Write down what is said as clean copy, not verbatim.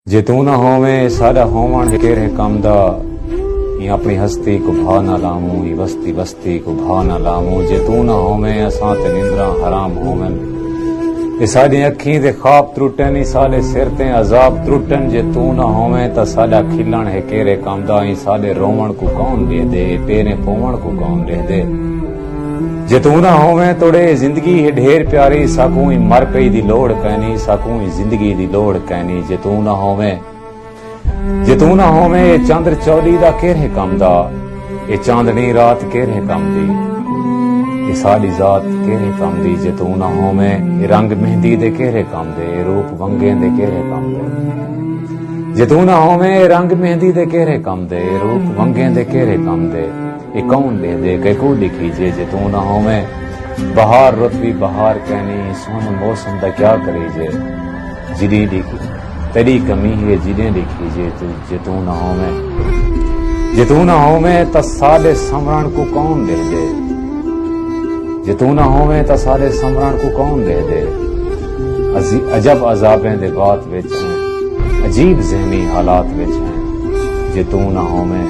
जे तू ना होवे साडा होवण केरे कम दा ये अपनी हस्ती को भा ना लामू ये बस्ती बस्ती को भा ना लामू जे तू ना होवे असां ते निंद्रा हराम होवन ये साडी अखीं दे ख्वाब त्रुटन ये साडे सिर ते अजाब त्रुटन जे तू ना होवे ता साडा खिलण है केरे कम दा ये साडे रोवण को कौन दे दे पेरे पोवण को कौन दे दे जे तू ना होवे तोड़े जिंदगी है ढेर प्यारी साकू ही मर पई दी लोड़ कहनी साकू ही जिंदगी दी लोड़ कहनी जे तू ना होवे ये चंद्र चौली दा केरे कम दा ये चांदनी रात केरे कम दी ये साडी जात केरे कम दी जे तू ना होवे ये रंग मेहंदी दे केरे कम दे ये रूप वंगे दे केरे कम दे जे तू ना होवे ये रंग मेहंदी दे केरे कम दे ये रूप वंगे दे केरे कम दे ये कौन दे दे के को लिखी जे तू ना होवे बहार रुत भी बहार कहनी सोन मौसम दा क्या करी जिदी लिखी तेरी कमी है जिदे लिखी जे तू ना होवे ता साडे समरण को कौन दे दे जे तू ना होवे ता साडे समरण को कौन दे दे अजब अजाबें दे बात विच हैं अजीब ज़हनी हालात विच हैं जे तू ना होवे